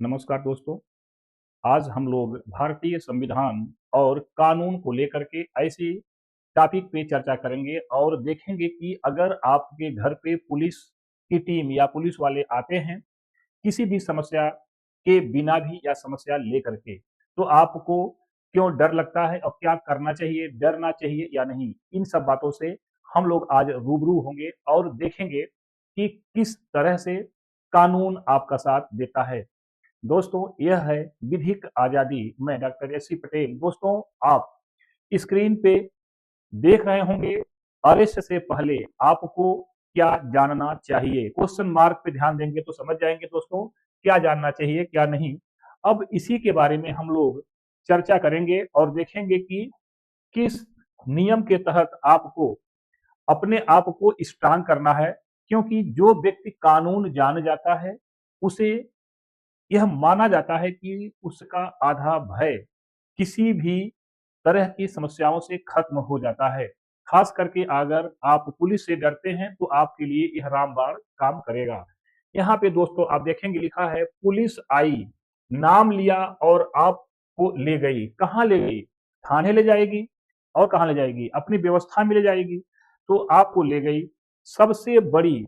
नमस्कार दोस्तों। आज हम लोग भारतीय संविधान और कानून को लेकर के ऐसे टॉपिक पे चर्चा करेंगे और देखेंगे कि अगर आपके घर पे पुलिस की टीम या पुलिस वाले आते हैं किसी भी समस्या के बिना भी या समस्या लेकर के, तो आपको क्यों डर लगता है और क्या करना चाहिए, डरना चाहिए या नहीं? इन सब बातों से हम लोग आज रूबरू होंगे और देखेंगे कि किस तरह से कानून आपका साथ देता है। दोस्तों, यह है विधिक आजादी। मैं डॉक्टर एस सी पटेल। दोस्तों, आप स्क्रीन पे देख रहे होंगे, अरेस्ट से पहले आपको क्या जानना चाहिए? क्वेश्चन मार्क पे ध्यान देंगे तो समझ जाएंगे दोस्तों, क्या जानना चाहिए क्या नहीं। अब इसी के बारे में हम लोग चर्चा करेंगे और देखेंगे कि किस नियम के तहत आपको अपने आप को स्ट्रांग करना है, क्योंकि जो व्यक्ति कानून जान जाता है उसे यह माना जाता है कि उसका आधा भय किसी भी तरह की समस्याओं से खत्म हो जाता है। खास करके अगर आप पुलिस से डरते हैं तो आपके लिए यह रामबाण काम करेगा। यहाँ पे दोस्तों आप देखेंगे लिखा है, पुलिस आई, नाम लिया और आपको ले गई। कहाँ ले गई? थाने ले जाएगी। और कहाँ ले जाएगी? अपनी व्यवस्था में ले जाएगी। तो आपको ले गई। सबसे बड़ी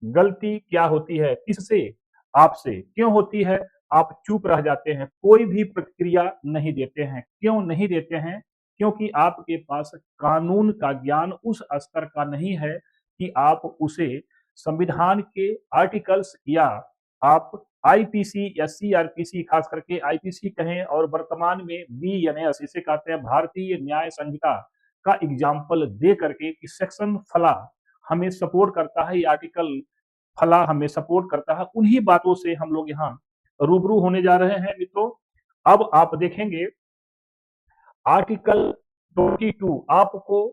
गलती क्या होती है? किससे? आपसे। क्यों होती है? आप चुप रह जाते हैं, कोई भी प्रतिक्रिया नहीं देते हैं। क्यों नहीं देते हैं? क्योंकि आपके पास कानून का ज्ञान उस स्तर का नहीं है कि आप उसे संविधान के आर्टिकल्स या आप आईपीसी या सीआरपीसी, खास करके आईपीसी कहें और वर्तमान में बीएनएस इसे कहते हैं भारतीय न्याय संहिता का एग्जाम्पल दे करके कि सेक्शन फला हमें सपोर्ट करता है, ये आर्टिकल फला हमें सपोर्ट करता है, उन्हीं बातों से हम लोग यहाँ रूबरू होने जा रहे हैं मित्रों। अब आप देखेंगे आर्टिकल 22 आपको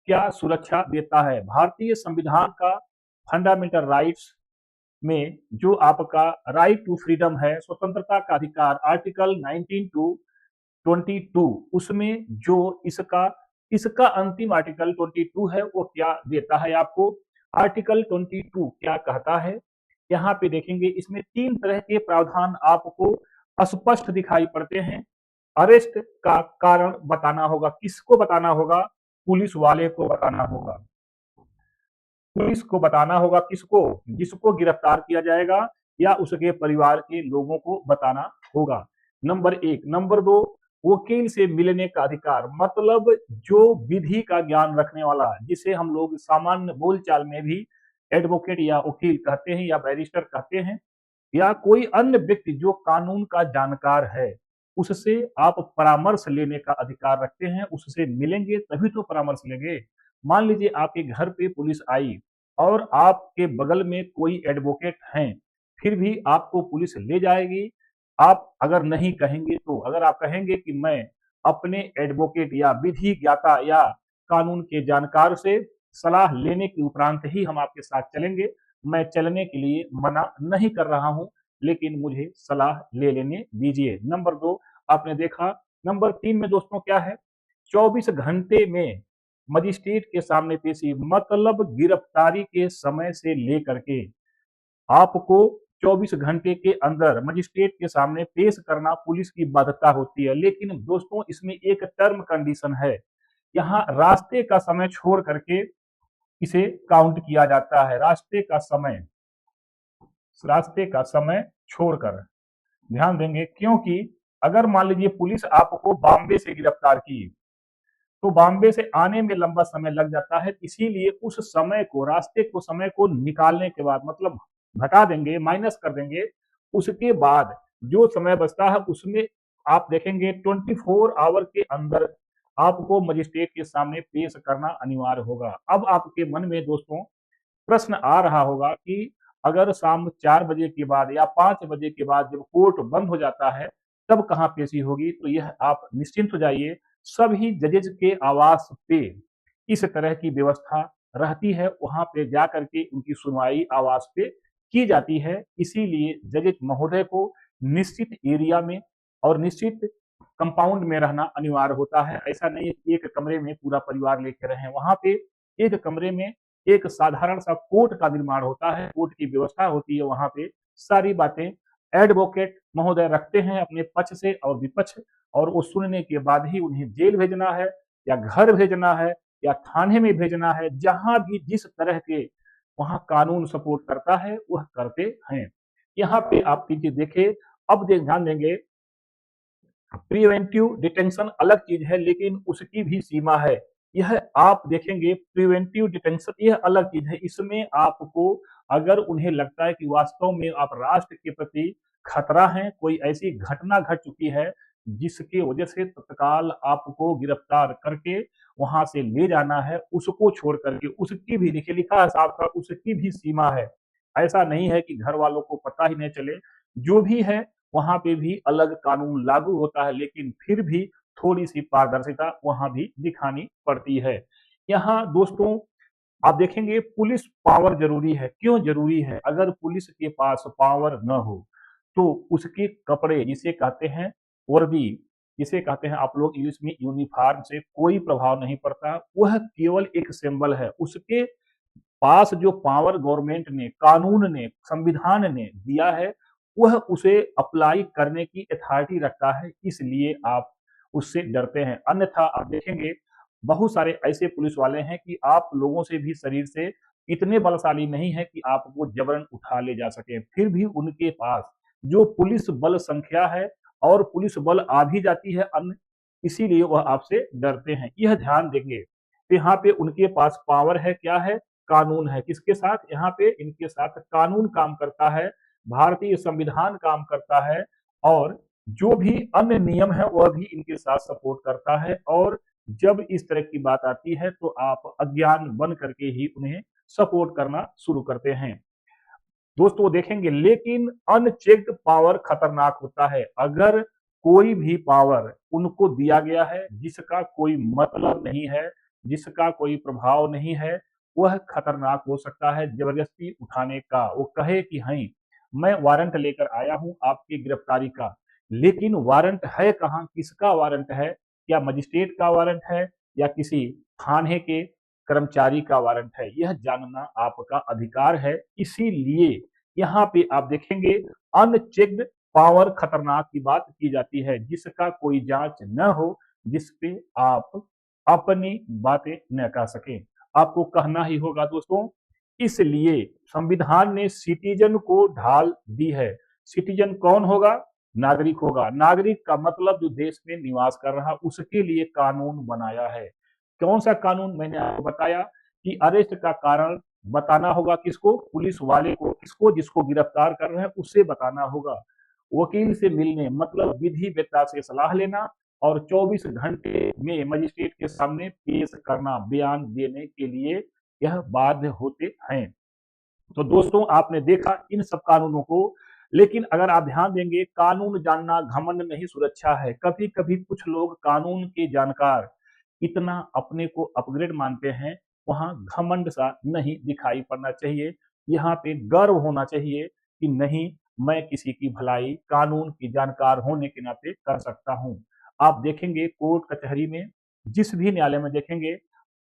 क्या सुरक्षा देता है? भारतीय संविधान का फंडामेंटल राइट्स में जो आपका राइट टू फ्रीडम है, स्वतंत्रता का अधिकार, आर्टिकल 19 टू 22, उसमें जो इसका इसका अंतिम आर्टिकल 22 है वो क्या देता है आपको? आर्टिकल 22 क्या कहता है? यहाँ पे देखेंगे इसमें तीन तरह के प्रावधान आपको स्पष्ट दिखाई पड़ते हैं। अरेस्ट का कारण बताना होगा। किसको बताना होगा? पुलिस वाले को बताना होगा। पुलिस को बताना होगा। किसको? जिसको गिरफ्तार किया जाएगा या उसके परिवार के लोगों को बताना होगा। नंबर एक। नंबर दो, वकील से मिलने का अधिकार, मतलब जो विधि का ज्ञान रखने वाला, जिसे हम लोग सामान्य बोलचाल में भी एडवोकेट या वकील कहते हैं या बैरिस्टर कहते हैं, या कोई अन्य व्यक्ति जो कानून का जानकार है, उससे आप परामर्श लेने का अधिकार रखते हैं। उससे मिलेंगे तभी तो परामर्श लेंगे। मान लीजिए आपके घर पे पुलिस आई और आपके बगल में कोई एडवोकेट हैं, फिर भी आपको पुलिस ले जाएगी। आप अगर नहीं कहेंगे तो, अगर आप कहेंगे कि मैं अपने एडवोकेट या विधि ज्ञाता या कानून के जानकार से सलाह लेने के उपरांत ही हम आपके साथ चलेंगे, मैं चलने के लिए मना नहीं कर रहा हूं, लेकिन मुझे सलाह ले लेने दीजिए। नंबर दो आपने देखा। नंबर तीन में दोस्तों क्या है? 24 घंटे में मजिस्ट्रेट के सामने पेशी, मतलब गिरफ्तारी के समय से लेकर के आपको 24 घंटे के अंदर मजिस्ट्रेट के सामने पेश करना पुलिस की बाध्यता होती है। लेकिन दोस्तों इसमें एक टर्म कंडीशन है, यहाँ रास्ते का समय छोड़ करके इसे काउंट किया जाता है। रास्ते का समय छोड़कर ध्यान देंगे, क्योंकि अगर मान लीजिए पुलिस आपको बॉम्बे से गिरफ्तार की तो बॉम्बे से आने में लंबा समय लग जाता है। इसीलिए उस समय को, रास्ते को, समय को निकालने के बाद, मतलब घटा देंगे, माइनस कर देंगे, उसके बाद जो समय बचता है उसमें आप देखेंगे 24 आवर के अंदर आपको मजिस्ट्रेट के सामने पेश करना अनिवार्य होगा। अब आपके मन में दोस्तों प्रश्न आ रहा होगा कि अगर शाम 4 बजे के बाद या 5 बजे के बाद जब कोर्ट बंद हो जाता है तब कहाँ पेशी होगी? तो यह आप निश्चिंत हो जाइए, सभी जजेज के आवास पे इस तरह की व्यवस्था रहती है। वहां पे जाकर के उनकी सुनवाई आवास पे की जाती है। इसीलिए जजेज महोदय को निश्चित एरिया में और निश्चित कंपाउंड में रहना अनिवार्य होता है। ऐसा नहीं है कि एक कमरे में पूरा परिवार लेकर रहें। वहां पे एक कमरे में एक साधारण सा कोर्ट का निर्माण होता है, कोर्ट की व्यवस्था होती है, वहां पे सारी बातें एडवोकेट महोदय रखते हैं अपने पक्ष से और विपक्ष, और वो सुनने के बाद ही उन्हें जेल भेजना है या घर भेजना है या थाने में भेजना है, जहां भी जिस तरह के वहां कानून सपोर्ट करता है वह करते हैं। यहाँ पे आप चीजें देखे, अब ध्यान देंगे, प्रिवेंटिव डिटेंशन अलग चीज है लेकिन उसकी भी सीमा है। यह आप देखेंगे, प्रिवेंटिव डिटेंशन यह अलग चीज है। इसमें आपको अगर उन्हें लगता है कि वास्तव में आप राष्ट्र के प्रति खतरा है, कोई ऐसी घटना घट चुकी है जिसकी वजह से तत्काल आपको गिरफ्तार करके वहां से ले जाना है, उसको छोड़ करके उसकी भी देखिए लिखा है साफ साफ, उसकी भी सीमा है। ऐसा नहीं है कि घर वालों को पता ही नहीं चले, जो भी है वहां पे भी अलग कानून लागू होता है, लेकिन फिर भी थोड़ी सी पारदर्शिता वहां भी दिखानी पड़ती है। यहाँ दोस्तों आप देखेंगे पुलिस पावर जरूरी है। क्यों जरूरी है? अगर पुलिस के पास पावर न हो तो उसके कपड़े, जिसे कहते हैं वर्दी, जिसे कहते हैं आप लोग इंग्लिश में यूनिफॉर्म, से कोई प्रभाव नहीं पड़ता। वह केवल एक सिंबल है। उसके पास जो पावर गवर्नमेंट ने, कानून ने, संविधान ने दिया है, वह उसे अप्लाई करने की अथॉरिटी रखता है, इसलिए आप उससे डरते हैं। अन्यथा आप देखेंगे बहुत सारे ऐसे पुलिस वाले हैं कि आप लोगों से भी शरीर से इतने बलशाली नहीं है कि आपको जबरन उठा ले जा सके, फिर भी उनके पास जो पुलिस बल संख्या है और पुलिस बल आ भी जाती है अन्य, इसीलिए वह आपसे डरते हैं। यह ध्यान देंगे। तो यहाँ पे उनके पास पावर है, क्या है? कानून है। किसके साथ? यहाँ पे इनके साथ कानून काम करता है, भारतीय संविधान काम करता है, और जो भी अन्य नियम है वह भी इनके साथ सपोर्ट करता है। और जब इस तरह की बात आती है तो आप अज्ञान बन करके ही उन्हें सपोर्ट करना शुरू करते हैं। दोस्तों देखेंगे, लेकिन अनचेक्ड पावर खतरनाक होता है। अगर कोई भी पावर उनको दिया गया है जिसका कोई मतलब नहीं है, जिसका कोई प्रभाव नहीं है, वह खतरनाक हो सकता है। जबरदस्ती उठाने का, वो कहे कि हई मैं वारंट लेकर आया हूं आपकी गिरफ्तारी का, लेकिन वारंट है कहां, किसका वारंट है? क्या मजिस्ट्रेट का वारंट है या किसी थाने के कर्मचारी का वारंट है? यह जानना आपका अधिकार है। इसीलिए यहाँ पे आप देखेंगे अनचेक्ड पावर खतरनाक की बात की जाती है, जिसका कोई जांच न हो, जिसपे आप अपनी बातें न कह सकें। आपको कहना ही होगा दोस्तों। इसलिए संविधान ने सिटीजन को ढाल दी है। सिटीजन कौन होगा? नागरिक होगा। नागरिक का मतलब जो देश में निवास कर रहा, उसके लिए कानून बनाया है। कौन सा कानून? मैंने आपको बताया कि अरेस्ट का कारण बताना होगा किसको? पुलिस वाले को। किसको? जिसको गिरफ्तार कर रहे हैं उसे बताना होगा। वकील से मिलने मतलब विधि वेत्ता से सलाह लेना, और 24 घंटे में मजिस्ट्रेट के सामने पेश करना, बयान देने के लिए यह बाध्य होते हैं। तो दोस्तों आपने देखा इन सब कानूनों को, लेकिन अगर आप ध्यान देंगे, कानून जानना घमंड नहीं सुरक्षा है। कभी कभी कुछ लोग कानून के जानकार इतना अपने को अपग्रेड मानते हैं, वहां घमंड सा नहीं दिखाई पड़ना चाहिए। यहाँ पे गर्व होना चाहिए कि नहीं, मैं किसी की भलाई कानून की जानकार होने के नाते कर सकता हूँ। आप देखेंगे कोर्ट कचहरी में, जिस भी न्यायालय में देखेंगे,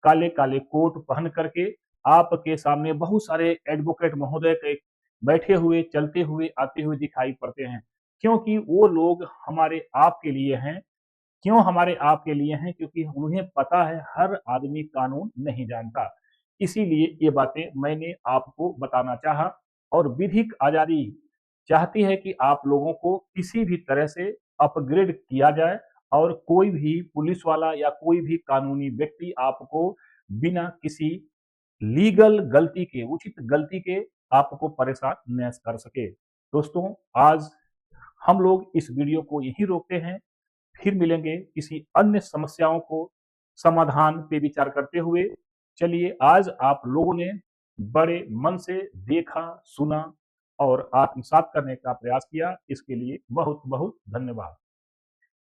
काले काले कोट पहन करके आपके सामने बहुत सारे एडवोकेट महोदय के बैठे हुए, चलते हुए, आते हुए दिखाई पड़ते हैं। क्योंकि वो लोग हमारे आपके लिए हैं। क्यों हमारे आपके लिए हैं? क्योंकि उन्हें पता है हर आदमी कानून नहीं जानता। इसीलिए ये बातें मैंने आपको बताना चाहा। और विधिक आजादी चाहती है कि आप लोगों को किसी भी तरह से अपग्रेड किया जाए, और कोई भी पुलिस वाला या कोई भी कानूनी व्यक्ति आपको बिना किसी लीगल गलती के, उचित गलती के आपको परेशान न कर सके। दोस्तों आज हम लोग इस वीडियो को यहीं रोकते हैं। फिर मिलेंगे किसी अन्य समस्याओं को समाधान पे विचार करते हुए। चलिए, आज आप लोगों ने बड़े मन से देखा, सुना और आत्मसात करने का प्रयास किया, इसके लिए बहुत बहुत धन्यवाद।